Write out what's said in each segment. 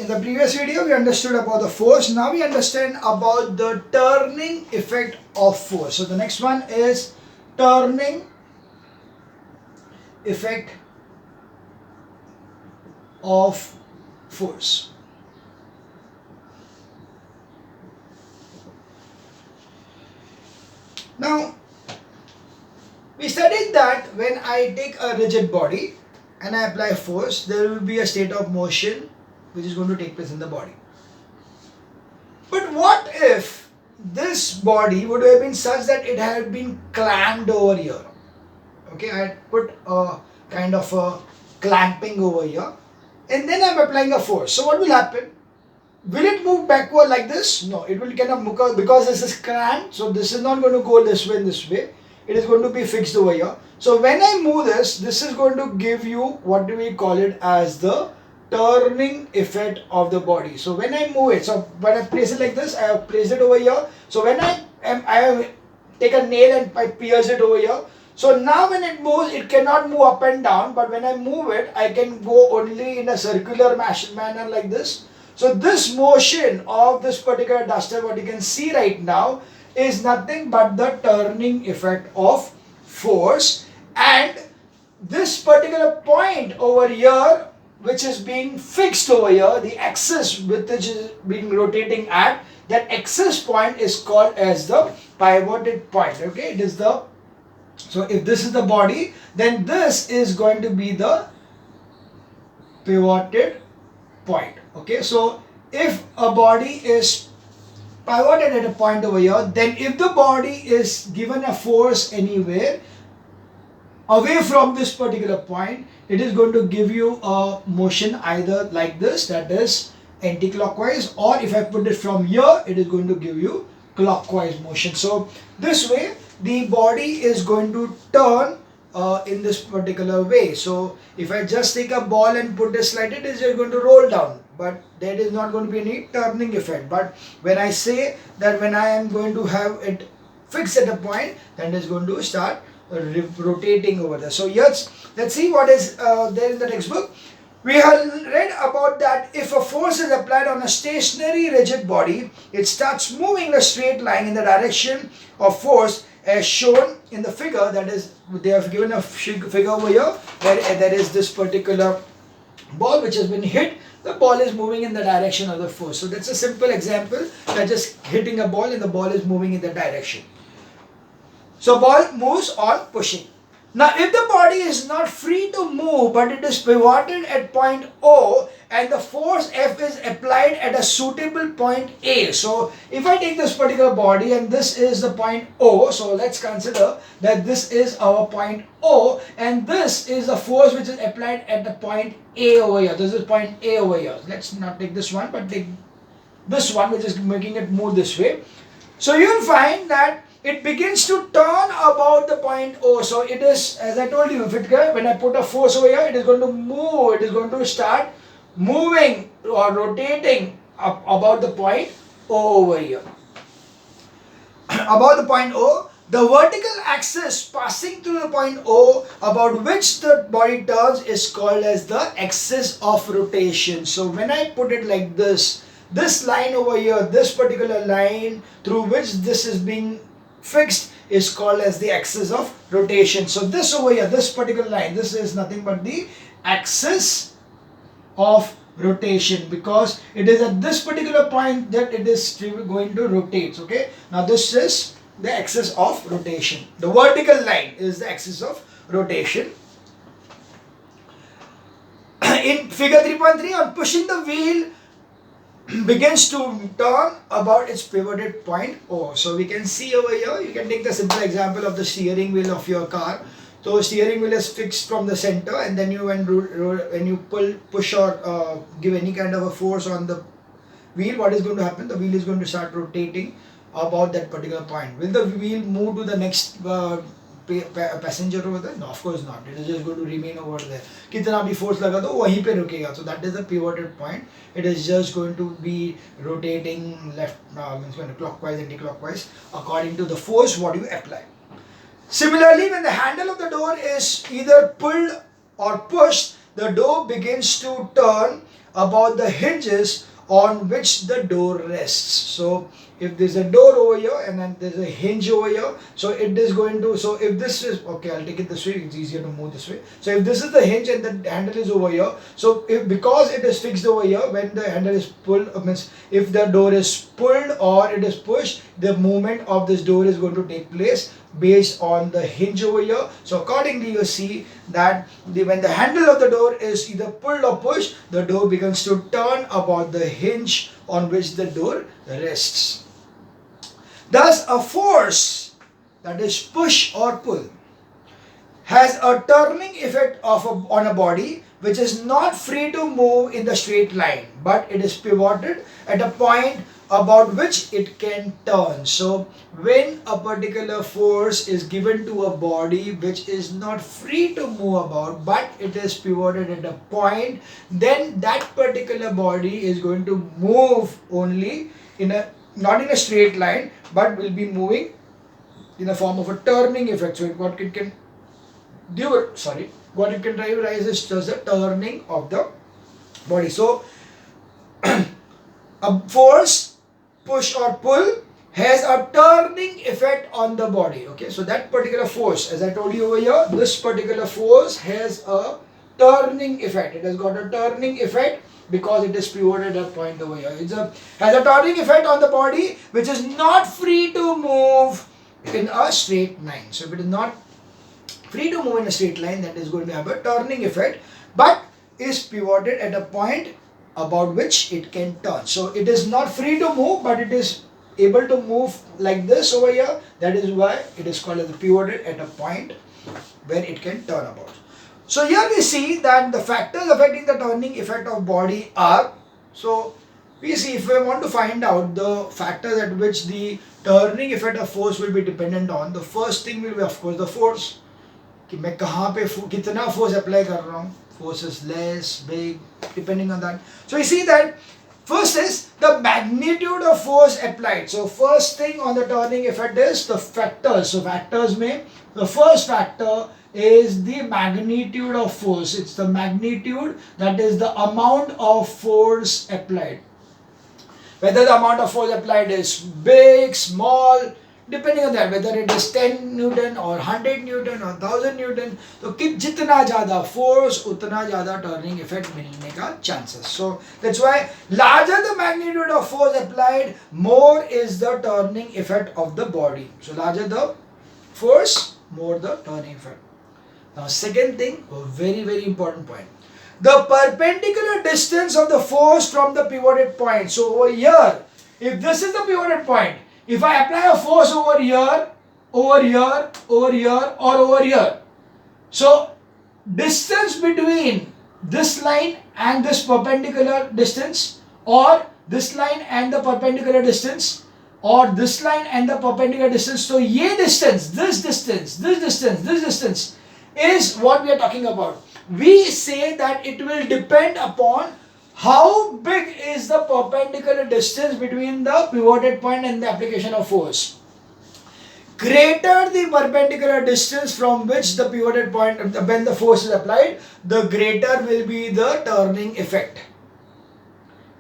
in the previous video we understood about the force. Now we understand about the turning effect of force. So the next one is turning effect of force. Now we studied that when I take a rigid body and I apply force, there will be a state of motion which is going to take place in the body. But what if this body would have been such that it had been clamped over here? Okay, I had put a kind of a clamping over here and then I'm applying a force. So what will happen? Will it move backward like this? No, it will kind of move because this is clamped. So this is not going to go this way and this way. It is going to be fixed over here. So when I move this is going to give you what do we call it as the turning effect of the body. So when I move it, so when I place it like this, I have placed it over here. So when I take a nail and I pierce it over here. So now when it moves, it cannot move up and down. But when I move it, I can go only in a circular manner like this. So this motion of this particular duster, what you can see right now, is nothing but the turning effect of force. And this particular point over here, which is being fixed over here, the axis with which is being rotating at, that axis point is called as the pivoted point. Okay, it is the, so if this is the body, then this is going to be the pivoted point. Okay, so if a body is pivoted at a point over here, then if the body is given a force anywhere away from this particular point, it is going to give you a motion either like this, that is anti-clockwise, or if I put it from here, it is going to give you clockwise motion. So this way the body is going to turn in this particular way. So if I just take a ball and put this like it is just going to roll down, but there is not going to be any turning effect. But when I say that when I am going to have it fixed at a point, then it is going to start rotating over there. So yes, let's see what is there in the textbook. We have read about that if a force is applied on a stationary rigid body, it starts moving in a straight line in the direction of force as shown in the figure. That is, they have given a figure over here where there is this particular ball which has been hit. The ball is moving in the direction of the force. So that's a simple example. They're just hitting a ball and the ball is moving in the direction. So ball moves on pushing. Now if the body is not free to move but it is pivoted at point O and the force F is applied at a suitable point A. So if I take this particular body and this is the point O, so let's consider that this is our point O and this is the force which is applied at the point A over here. This is point A over here. Let's not take this one but take this one which is making it move this way. So you'll find that it begins to turn about the point O. So it is, as I told you, when I put a force over here, it is going to move. It is going to start moving or rotating up about the point O over here. About the point O, the vertical axis passing through the point O about which the body turns is called as the axis of rotation. So when I put it like this line over here, this particular line through which this is being fixed is called as the axis of rotation. So this over here, this particular line, this is nothing but the axis of rotation because it is at this particular point that it is going to rotate. Okay, now this is the axis of rotation. The vertical line is the axis of rotation. In figure 3.3, on pushing the wheel begins to turn about its pivoted point O. So we can see over here, you can take the simple example of the steering wheel of your car. So steering wheel is fixed from the center and then you when you push or give any kind of a force on the wheel, what is going to happen? The wheel is going to start rotating about that particular point. Will the wheel move to the next passenger over there? No, of course not. It is just going to remain over there. कितना भी force लगा दो वहीं पे रुकेगा. So that is the pivoted point. It is just going to be rotating left, means clockwise, anti-clockwise according to the force what you apply. Similarly, when the handle of the door is either pulled or pushed, the door begins to turn about the hinges on which the door rests. So if there's a door over here and then there's a hinge over here, so it is going to, so if this is, okay, I'll take it this way, it's easier to move this way. So if this is the hinge and the handle is over here, so if, because it is fixed over here, when the handle is pulled, means if the door is pulled or it is pushed, the movement of this door is going to take place based on the hinge over here. So accordingly, you see that when the handle of the door is either pulled or pushed, the door begins to turn about the hinge on which the door rests. Thus, a force, that is push or pull, has a turning effect on a body which is not free to move in the straight line, but it is pivoted at a point about which it can turn. So when a particular force is given to a body which is not free to move about, but it is pivoted at a point, then that particular body is going to move only in a, not in a straight line, but will be moving in a form of a turning effect. So what it can do, what it can drive is just the turning of the body. So a force, push or pull, has a turning effect on the body. Okay, so that particular force, as I told you over here, this particular force has a turning effect. It has got a turning effect because it is pivoted at a point over here. It has a turning effect on the body which is not free to move in a straight line. So if it is not free to move in a straight line, that is going to have a turning effect, but is pivoted at a point about which it can turn. So it is not free to move, but it is able to move like this over here. That is why it is called as pivoted at a point where it can turn about. So here we see that the factors affecting the turning effect of body are, so we see if we want to find out the factors at which the turning effect of force will be dependent on, the first thing will be of course the force. कि मैं कहाँ पे कितना force apply कर रहा हूँ, force is less, big, depending on that. So you see that first is the magnitude of force applied. So first thing on the turning effect is the factors. So factors में the first factor is the magnitude of force. It's the magnitude, that is the amount of force applied. Whether the amount of force applied is big, small, depending on that, whether it is 10 Newton or 100 Newton or 1000 Newton, तो जितना ज़्यादा force उतना ज़्यादा turning effect मिलने का chances. So that's why larger the magnitude of force applied, more is the turning effect of the body. So larger the force, more the turning effect. Now second thing, a very very important point. The perpendicular distance of the force from the pivoted point. So over here, if this is the pivoted point, if I apply a force over here, over here, over here, or over here, so distance between this line and this perpendicular distance, or this line and the perpendicular distance, or this line and the perpendicular distance, so ye distance, this distance, this distance, this distance is what we are talking about. We say that it will depend upon how big is the perpendicular distance between the pivoted point and the application of force. Greater the perpendicular distance from which the pivoted point, when the force is applied, the greater will be the turning effect.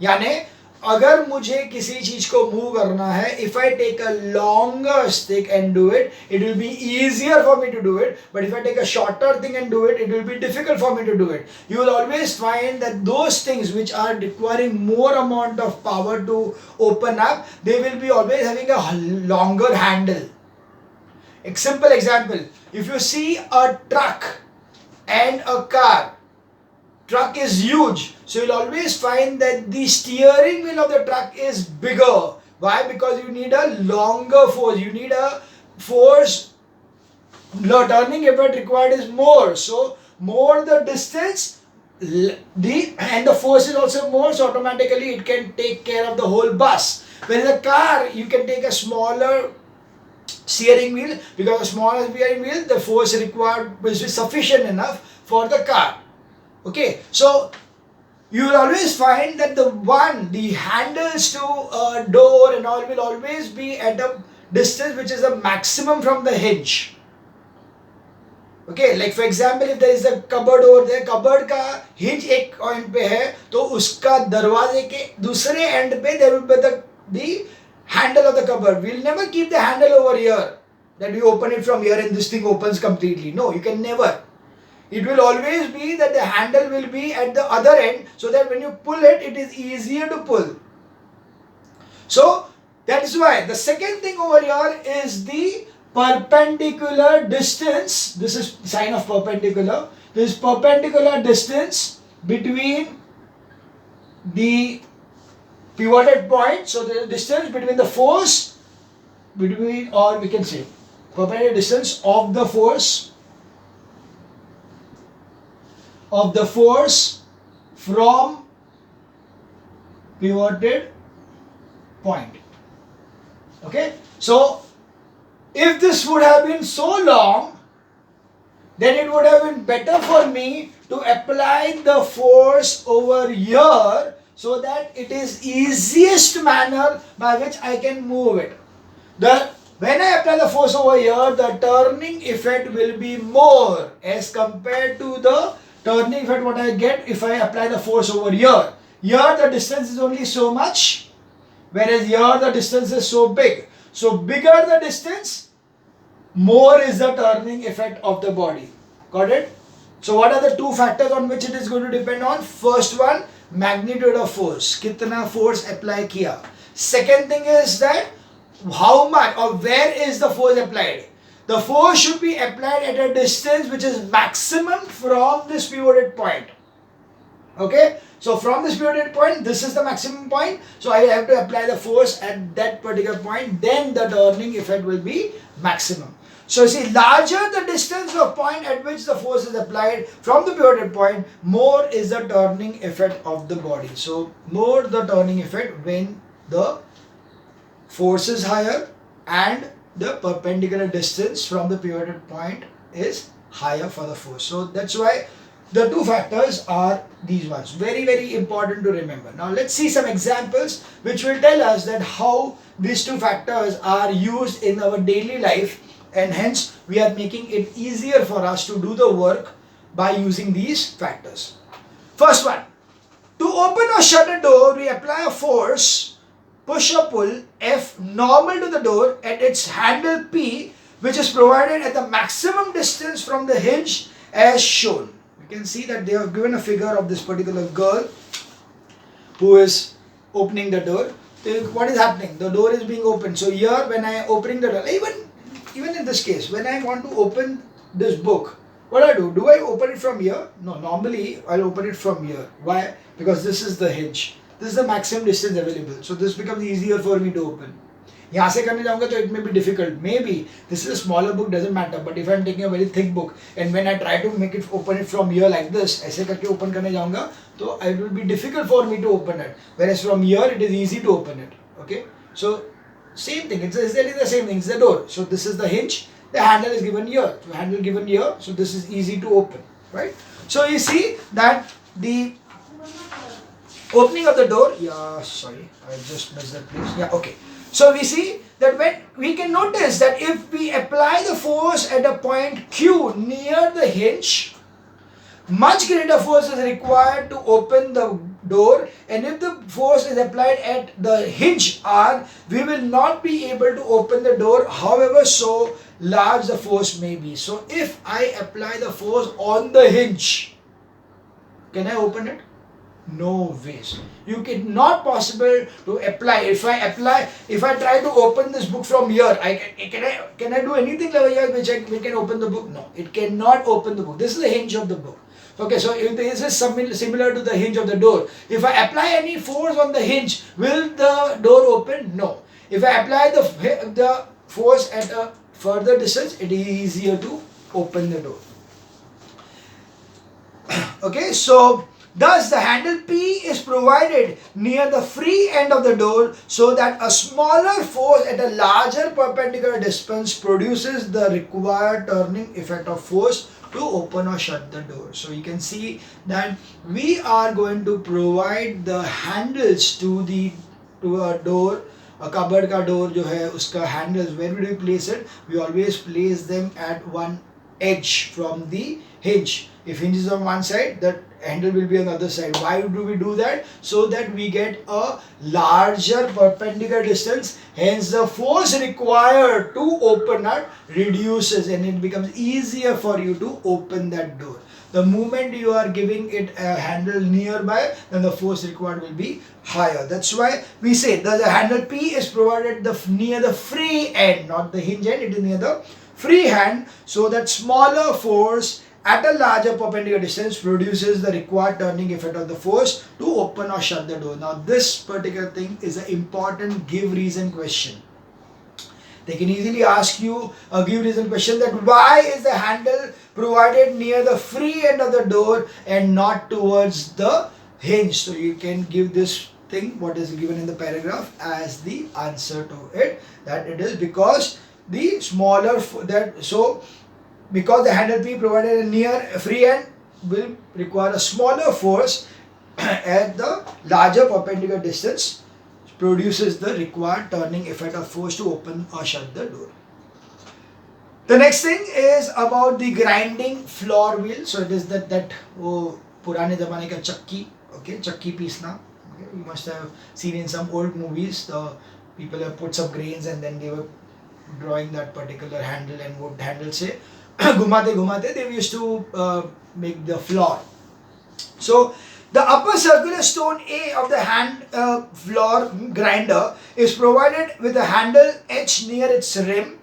यानी अगर मुझे किसी चीज को move करना है, if I take a longer stick and do it, it will be easier for me to do it. But if I take a shorter thing and do it, it will be difficult for me to do it. You will always find that those things which are requiring more amount of power to open up, they will be always having a longer handle. A simple example, if you see a truck and a car, truck is huge, so you'll always find that the steering wheel of the truck is bigger. Why? Because you need a longer force, you need a force, the turning effect required is more, so more the distance, and the force is also more, so automatically it can take care of the whole bus. Whereas a car, you can take a smaller steering wheel, because a smaller steering wheel, the force required is sufficient enough for the car. Okay, so you will always find that the handles to a door and all will always be at a distance which is the maximum from the hinge. Okay, like for example, if there is a cupboard over there, cupboard का hinge एक point पे है, तो उसका दरवाजे के दूसरे end पे there will be the handle of the cupboard. We'll never keep the handle over here, that we open it from here and this thing opens completely. No, you can never. It will always be that the handle will be at the other end, so that when you pull it, it is easier to pull. So that is why the second thing over here is the perpendicular distance. This is sign of perpendicular. This perpendicular distance between the pivoted point. So the distance between the force between, or we can say perpendicular distance of the force from pivoted point. Okay, so if this would have been so long, then it would have been better for me to apply the force over here, so that it is easiest manner by which I can move it. When I apply the force over here, the turning effect will be more as compared to the turning effect what I get if I apply the force over here. Here the distance is only so much, whereas here the distance is so big. So bigger the distance, more is the turning effect of the body. Got it? So what are the two factors on which it is going to depend on? First one, magnitude of force. Kitna force apply kiya. Second thing is that how much or where is the force applied. The force should be applied at a distance which is maximum from this pivoted point. Okay, so from this pivoted point, this is the maximum point. So I have to apply the force at that particular point. Then the turning effect will be maximum. So you see, larger the distance of point at which the force is applied from the pivoted point, more is the turning effect of the body. So more the turning effect when the force is higher and the perpendicular distance from the pivoted point is higher for the force. So that's why the two factors are these ones. Very, very important to remember. Now let's see some examples which will tell us that how these two factors are used in our daily life, and hence we are making it easier for us to do the work by using these factors. First one, to open or shut a door, we apply a force, push or pull F normal to the door at its handle P, which is provided at the maximum distance from the hinge as shown. You can see that they have given a figure of this particular girl who is opening the door. What is happening? The door is being opened. So here when I am opening the door, even in this case, when I want to open this book, what I do? Do I open it from here? No, normally I'll open it from here. Why? Because this is the hinge. This is the maximum distance available. So this becomes easier for me to open. यहाँ से करने जाऊँगा तो it may be difficult. Maybe this is a smaller book, doesn't matter. But if I'm taking a very thick book and when I try to make it open it from here like this, ऐसे करके open करने जाऊँगा तो it will be difficult for me to open it. Whereas from here it is easy to open it. Okay, so same thing. It's exactly the same thing. It's the door. So this is the hinge. The handle is given here. So handle given here. So this is easy to open, right? So you see that the opening of the door. Yeah, sorry, I just missed that place. Yeah, okay. So we see that when we can notice that if we apply the force at a point Q near the hinge, much greater force is required to open the door, and if the force is applied at the hinge R, we will not be able to open the door, however so large the force may be. So if I apply the force on the hinge, can I open it? No ways. You cannot possible to apply. If I try to open this book from here, can I do anything over here which we can open the book? No, it cannot open the book. This is the hinge of the book. Okay, so if this is similar to the hinge of the door, if I apply any force on the hinge, will the door open? No. If I apply the force at a further distance, it is easier to open the door. Okay, so thus the handle P is provided near the free end of the door so that a smaller force at a larger perpendicular distance produces the required turning effect of force to open or shut the door. So you can see that we are going to provide the handles to a door. A cupboard ka door जो है उसका handles, where do we place it? We always place them at one edge from the hinge. If hinge is on one side, the handle will be on the other side. Why do we do that? So that we get a larger perpendicular distance, hence the force required to open it reduces, and it becomes easier for you to open that door. The moment you are giving it a handle nearby, then the force required will be higher. That's why we say that the handle P is provided near the free end, not the hinge end, it is near the free hand, so that smaller force at a larger perpendicular distance produces the required turning effect of the force to open or shut the door. Now this particular thing is an important give reason question. They can easily ask you a give reason question that why is the handle provided near the free end of the door and not towards the hinge. So you can give this thing what is given in the paragraph as the answer to it, that it is because the smaller because the handle P provided near free end will require a smaller force at the larger perpendicular distance produces the required turning effect of force to open or shut the door. The next thing is about the grinding floor wheel. So it is that purane zamane ka chakki, okay, chakki piecena. Okay, you must have seen in some old movies the people have put some grains and then they were drawing that particular handle and would handle say घुमाते घुमाते they used to make the floor. So the upper circular stone A of the hand floor grinder is provided with a handle H near its rim,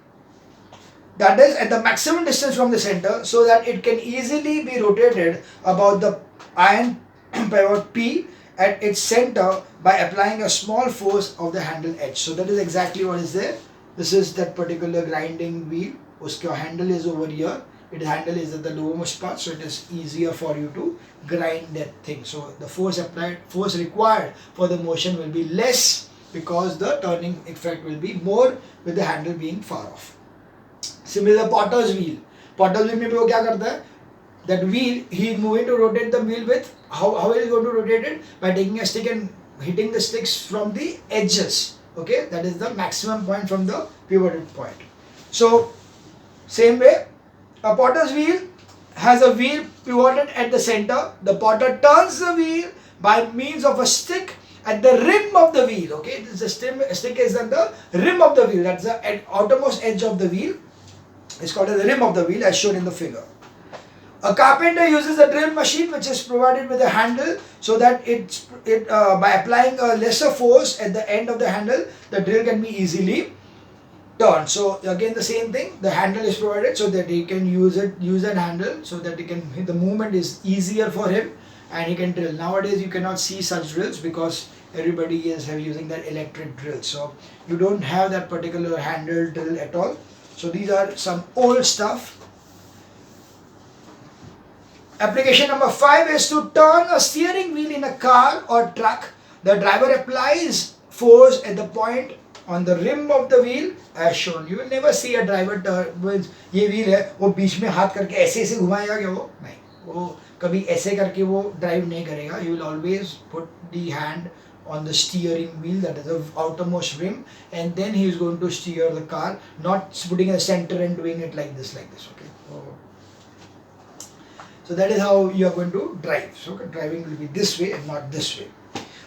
that is at the maximum distance from the center, so that it can easily be rotated about the iron pivot P at its center by applying a small force of the handle H. So that is exactly what is there. This is that particular grinding wheel. Uska handle is over here. Its handle is at the lowermost part, so it is easier for you to grind that thing. So the force required for the motion will be less because the turning effect will be more with the handle being far off. Similar potter's wheel. Potter's wheel में वो क्या करता है? That wheel he is moving to rotate the wheel with how he is going to rotate it by taking a stick and hitting the sticks from the edges. Okay, that is the maximum point from the pivoted point. So same way, a potter's wheel has a wheel pivoted at the center. The potter turns the wheel by means of a stick at the rim of the wheel. Okay, the stick is at the rim of the wheel. That's the outermost edge of the wheel. It's called the rim of the wheel as shown in the figure. A carpenter uses a drill machine which is provided with a handle so that by applying a lesser force at the end of the handle, the drill can be easily turned. So again the same thing, the handle is provided so that he can use that handle so that the movement is easier for him and he can drill. Nowadays you cannot see such drills because everybody is using that electric drill. So you don't have that particular handle drill at all. So these are some old stuff. Application number 5 is to turn a steering wheel in a car or truck. The driver applies force at the point on the rim of the wheel as shown. You will never see a driver turn. ये wheel है वो बीच में हाथ करके ऐसे घुमाएगा क्या वो? नहीं, वो कभी ऐसे करके वो drive नहीं करेगा. You will always put the hand on the steering wheel, that is the outermost rim, and then he is going to steer the car, not putting a center and doing it like this. Okay. So that is how you are going to drive. So driving will be this way and not this way.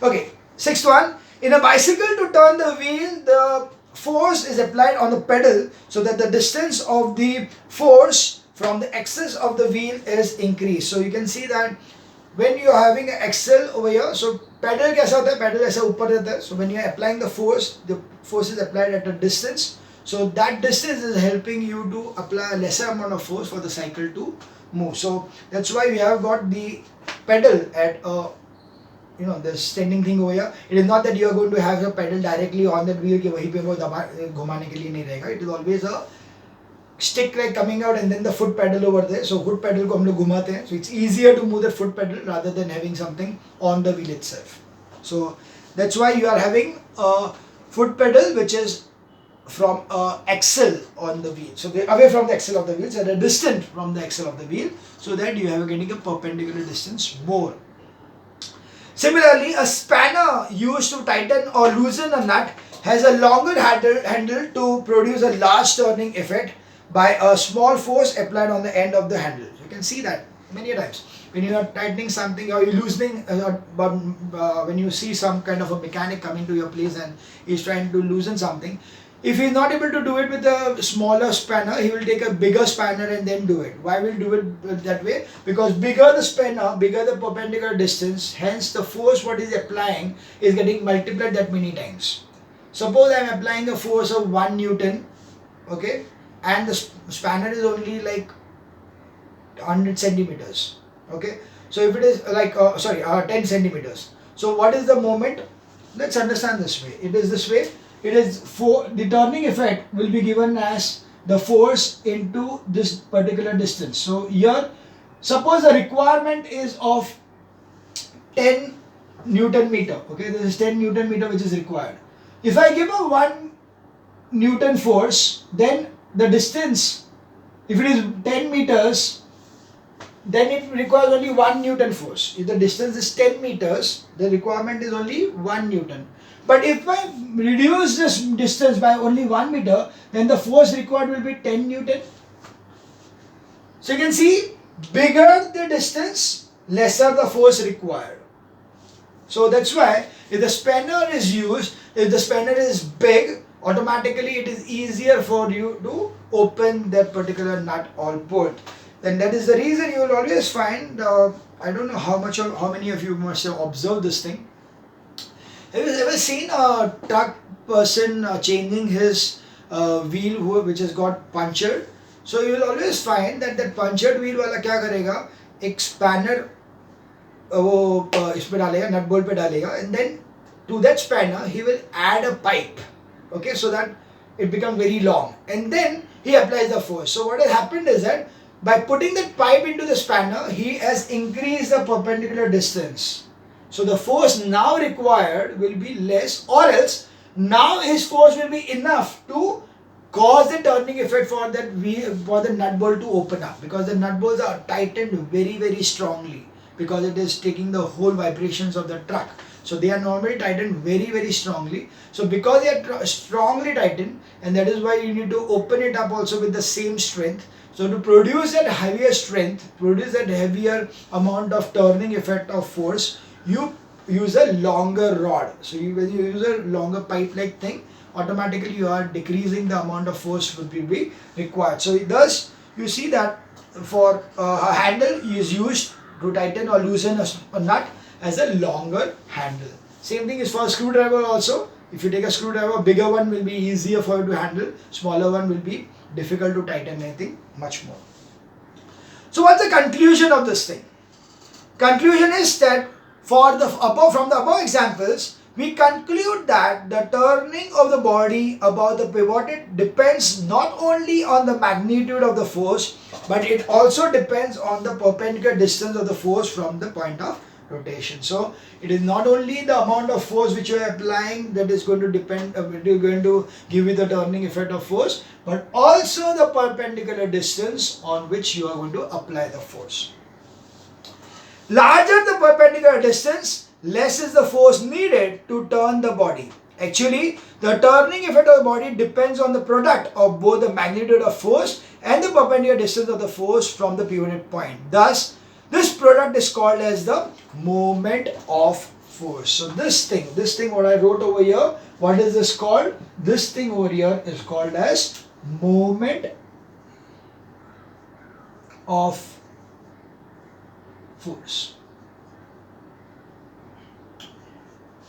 Okay, sixth one. In a bicycle, to turn the wheel, the force is applied on the pedal so that the distance of the force from the axis of the wheel is increased. So you can see that when you are having an axle over here, so pedal कैसा होता है? Pedal ऐसा ऊपर रहता है. So when you are applying the force is applied at a distance. So that distance is helping you to apply a lesser amount of force for the cycle to move. So that's why we have got the pedal at a the standing thing over here. It is not that you are going to have a pedal directly on that wheel कि वहीं पे वो घुमाने के लिए नहीं रहेगा. It is always a stick like coming out and then the foot pedal over there. So foot pedal को हम लोग घुमाते हैं. So it's easier to move the foot pedal rather than having something on the wheel itself. So that's why you are having a foot pedal which is from axle on the wheel. So they're away from the axle of the wheel, so they're distant from the axle of the wheel, so that you are getting a perpendicular distance more. Similarly, a spanner used to tighten or loosen a nut has a longer handle to produce a large turning effect by a small force applied on the end of the handle. You can see that many times when you are tightening something or you're loosening, when you see some kind of a mechanic coming to your place and he's trying to loosen something, if he's not able to do it with a smaller spanner, he will take a bigger spanner and then do it. Why will do it that way? Because bigger the spanner, bigger the perpendicular distance, hence the force what is applying is getting multiplied that many times. Suppose I am applying a force of 1 Newton, okay, and the spanner is only like 100 centimeters, okay. So if it is like 10 centimeters, so what is the moment? Let's understand this way. It is this way. It is for the turning effect will be given as the force into this particular distance. So here, suppose the requirement is of 10 Newton meter, okay, this is 10 Newton meter which is required. If I give a 1 Newton force, then the distance, if it is 10 meters, then it requires only 1 Newton force. If the distance is 10 meters, the requirement is only 1 Newton. But if I reduce this distance by only 1 meter, then the force required will be 10 Newton. So you can see, bigger the distance, lesser the force required. So that's why if the spanner is used, if the spanner is big, automatically it is easier for you to open that particular nut or bolt. Then that is the reason you will always find, I don't know how many of you must have observed this thing. Have you ever seen a truck person changing his wheel which has got punctured? So you will always find that punctured wheel वाला क्या करेगा, एक spanner वो इस पे डालेगा, nut bolt पे डालेगा, and then to that spanner he will add a pipe, okay, so that it becomes very long, and then he applies the force. So what has happened is that by putting that pipe into the spanner, he has increased the perpendicular distance. So the force now required will be less, or else now his force will be enough to cause the turning effect for the nut bolt to open up, because the nut bolts are tightened very, very strongly, because it is taking the whole vibrations of the truck. So they are normally tightened very, very strongly. So because they are strongly tightened, and that is why you need to open it up also with the same strength. So to produce that heavier strength, produce that heavier amount of turning effect of force, you use a longer rod. So when you use a longer pipe-like thing, automatically you are decreasing the amount of force would be required. So thus you see that for a handle is used to tighten or loosen a nut as a longer handle. Same thing is for a screwdriver also. If you take a screwdriver, bigger one will be easier for you to handle, smaller one will be difficult to tighten anything much more. So what's the conclusion of this thing? Conclusion is that from the above examples, we conclude that the turning of the body about the pivot depends not only on the magnitude of the force, but it also depends on the perpendicular distance of the force from the point of rotation. So it is not only the amount of force which you are applying that is going to depend, going to give you the turning effect of force, but also the perpendicular distance on which you are going to apply the force. Larger the perpendicular distance, less is the force needed to turn the body. Actually, the turning effect of the body depends on the product of both the magnitude of force and the perpendicular distance of the force from the pivoted point. Thus, this product is called as the moment of force. So this thing what I wrote over here, what is this called? This thing over here is called as moment of force.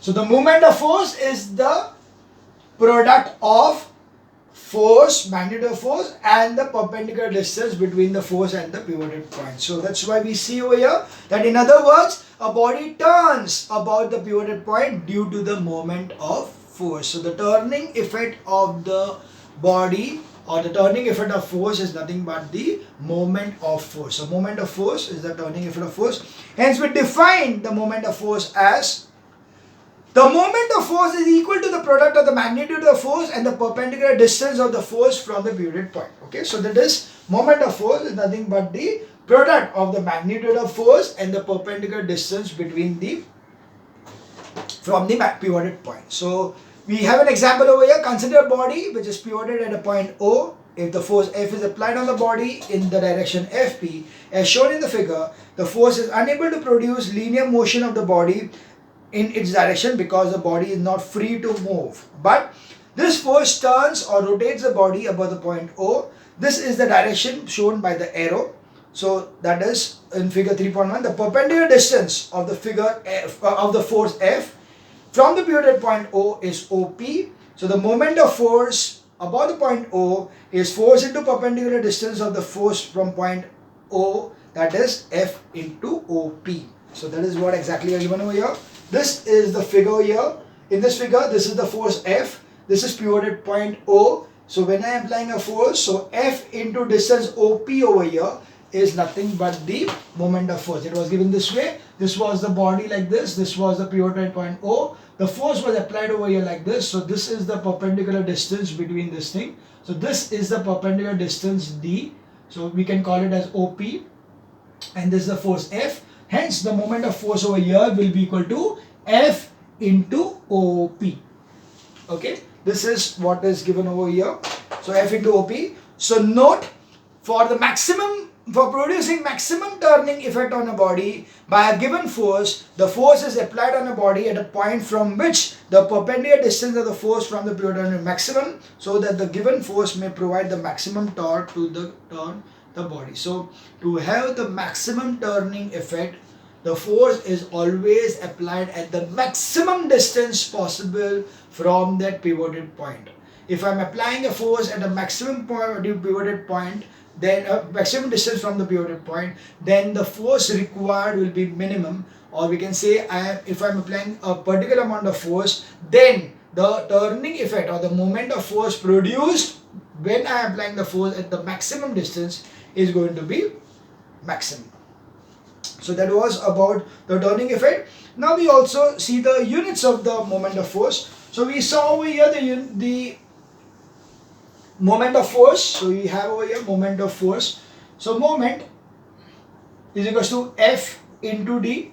So the moment of force is the product of force, magnitude of force, and the perpendicular distance between the force and the pivoted point. So that's why we see over here that, in other words, a body turns about the pivoted point due to the moment of force. So the turning effect of the body or the turning effect of force is nothing but the moment of force. So moment of force is the turning effect of force. Hence we define the moment of force as the moment of force is equal to the product of the magnitude of the force and the perpendicular distance of the force from the pivoted point. Okay, so that is moment of force is nothing but the product of the magnitude of force and the perpendicular distance between from the pivoted point. So we have an example over here. Consider a body which is pivoted at a point O if the force F is applied on the body in the direction Fp, as shown in the figure, the force is unable to produce linear motion of the body in its direction because the body is not free to move. But this force turns or rotates the body above the point O. This is the direction shown by the arrow. So that is in figure 3.1. The perpendicular distance of the figure F, of the force F from the pivoted point O is OP. So the moment of force above the point O is force into perpendicular distance of the force from point O, that is F into OP. So that is what exactly are given over here. This is the figure here. In this figure, this is the force F. This is pivoted point O. So when I am applying a force, so F into distance OP over here is nothing but the moment of force. It was given this way. This was the body like this. This was the pivoted point O. The force was applied over here like this. So this is the perpendicular distance between this thing. So this is the perpendicular distance D. So we can call it as OP. And this is the force F. Hence the moment of force over here will be equal to F into OP. Okay. This is what is given over here. So F into OP. So note, for producing maximum turning effect on a body by a given force, the force is applied on a body at a point from which the perpendicular distance of the force from the pivoted is maximum, so that the given force may provide the maximum torque to turn the body. So to have the maximum turning effect, the force is always applied at the maximum distance possible from that pivoted point. If I am applying a force at a maximum pivoted point, then a maximum distance from the pivoted point, then the force required will be minimum, or we can say if I am applying a particular amount of force, then the turning effect or the moment of force produced when I am applying the force at the maximum distance is going to be maximum. So that was about the turning effect. Now we also see the units of the moment of force. So we saw over here the moment of force. So we have over here moment of force. So moment is equals to F into D.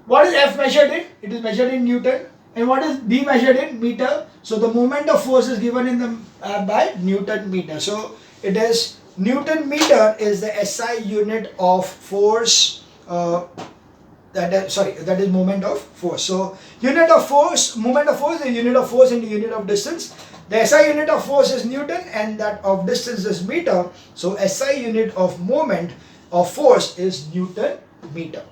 What is F measured in? It is measured in Newton. And what is D measured in? Meter. So the moment of force is given in the by Newton meter. So it is Newton meter is the SI unit of force. That is moment of force. So unit of force, moment of force is unit of force into unit of distance. The SI unit of force is Newton and that of distance is meter. So SI unit of moment of force is Newton meter.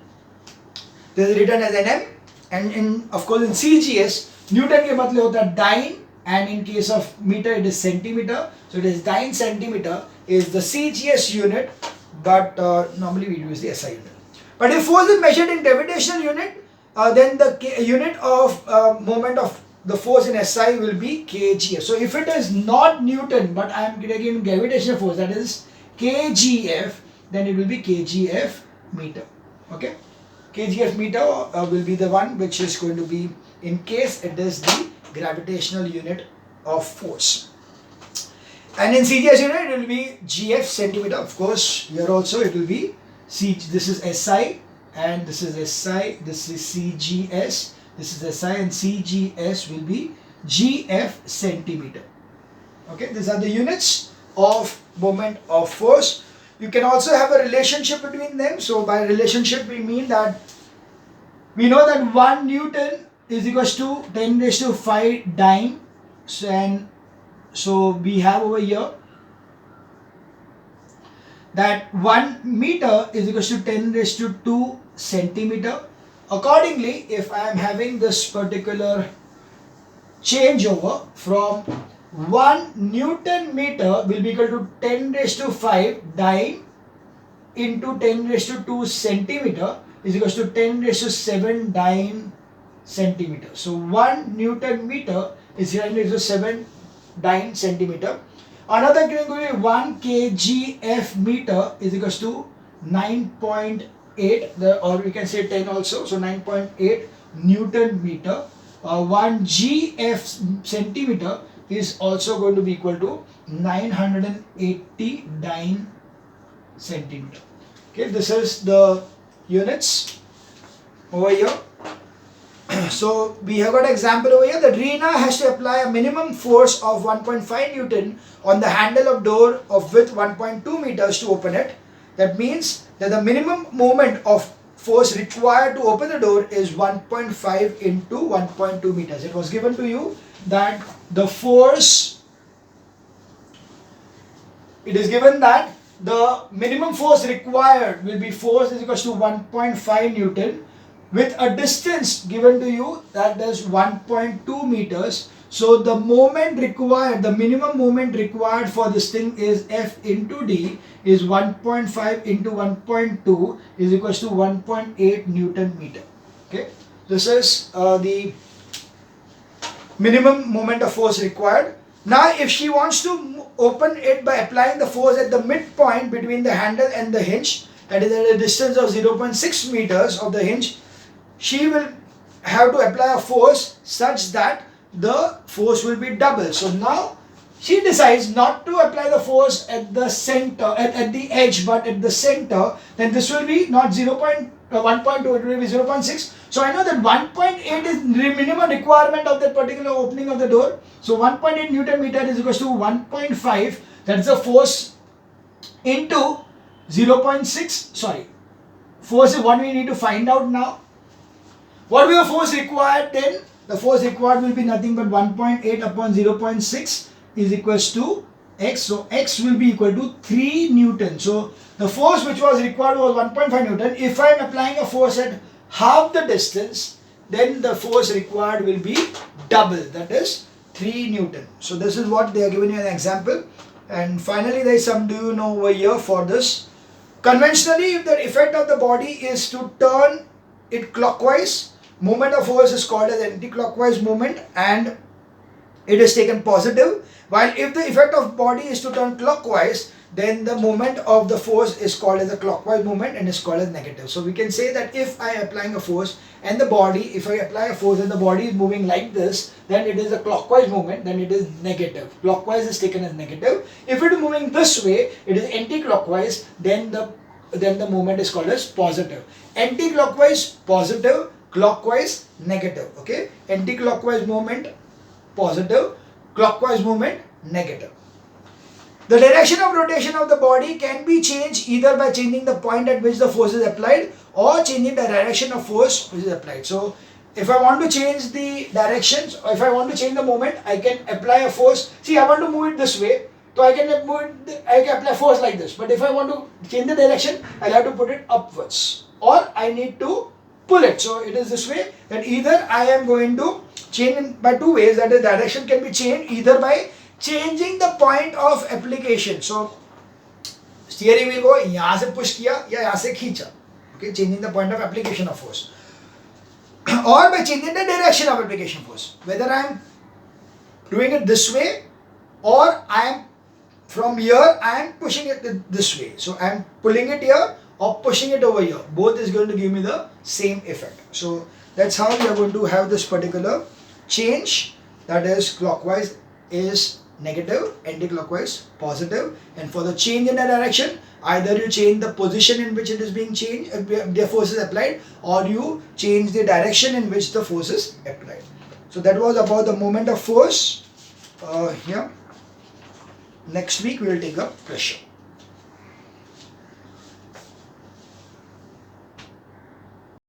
This is written as Nm, and of course in CGS Newton के मतलब होता है dyne, and in case of meter it is centimeter. So it is dyne centimeter is the CGS unit, but normally we use the SI unit. But if force is measured in gravitational unit, then the unit of moment of the force in SI will be kgf. So if it is not Newton, but I am taking gravitational force, that is kgf, then it will be kgf meter. Okay, kgf meter will be the one which is going to be in case it is the gravitational unit of force. And in CGS unit it will be gf centimeter. Of course, here also it will be this is SI and this is SI, this is CGS, this is SI, and CGS will be GF centimeter. Okay, these are the units of moment of force. You can also have a relationship between them. So by relationship we mean that we know that 1 Newton is equals to 10 raised to 5 dyne. So we have over here that 1 meter is equal to 10 raised to 2 centimeter. Accordingly, if I am having this particular changeover from 1 Newton meter will be equal to 10 raised to 5 dyne into 10 raised to 2 centimeter is equal to 10 raised to 7 dyne centimeter. So 1 Newton meter is 10 raised to 7 dyne centimeter. Another thing will be 1 kgf meter is equals to 9.8, or we can say 10 also. So 9.8 Newton meter. 1 gf centimeter is also going to be equal to 980 dyne centimeter. Okay, this is the units over here. So we have got an example over here that Reena has to apply a minimum force of 1.5 Newton on the handle of door of width 1.2 meters to open it. That means that the minimum moment of force required to open the door is 1.5 into 1.2 meters. It was given to you that the force, it is given that the minimum force required will be force is equals to 1.5 Newton with a distance given to you that is 1.2 meters. So the moment required, the minimum moment required for this thing is F into D is 1.5 into 1.2 is equals to 1.8 Newton meter. Okay, this is the minimum moment of force required. Now if she wants to open it by applying the force at the midpoint between the handle and the hinge, that is at a distance of 0.6 meters of the hinge, she will have to apply a force such that the force will be double. So now she decides not to apply the force at the center, at the edge, but at the center. Then this will be not 1.2, it will be 0.6. So I know that 1.8 is the minimum requirement of that particular opening of the door. So 1.8 Newton meter is equals to 1.5. That's the force into 0.6. Sorry, force is what we need to find out now. What will the force required then? The force required will be nothing but 1.8 upon 0.6 is equals to x. So x will be equal to 3 Newton. So the force which was required was 1.5 Newton. If I am applying a force at half the distance, then the force required will be double, that is 3 Newton. So this is what they are giving you an example. And finally there is some do you know over here for this. Conventionally, if the effect of the body is to turn it clockwise, moment of force is called as anti-clockwise moment and it is taken positive. While if the effect of body is to turn clockwise, then the moment of the force is called as a clockwise moment and is called as negative. So we can say that if I am applying a force and the body, if I apply a force and the body is moving like this, then it is a clockwise movement, then it is negative. Clockwise is taken as negative. If it is moving this way, it is anti-clockwise, then the moment is called as positive. Anti-clockwise, positive, clockwise, negative. Okay, anti-clockwise movement, positive, clockwise movement, negative. The direction of rotation of the body can be changed either by changing the point at which the force is applied or changing the direction of force which is applied. So if I want to change the directions, or if I want to change the moment, I can apply a force. See, I want to move it this way, so I can apply force like this. But if I want to change the direction, I'll have to put it upwards, or I need to pull it. So it is this way, that either I am going to change by two ways, that the direction can be changed either by changing the point of application. So steering wheel को यहाँ से push किया या यहाँ से खींचा. Okay, changing the point of application of force. Or by changing the direction of application force. Whether I am doing it this way or I am from here, I am pushing it this way. So I am pulling it here or pushing it over here. Both is going to give me the same effect. So that's how we are going to have this particular change, that is clockwise is negative, anti-clockwise positive, and for the change in the direction, either you change the position in which it is being changed, the force is applied, or you change the direction in which the force is applied. So that was about the moment of force. Here, next week we will take up pressure.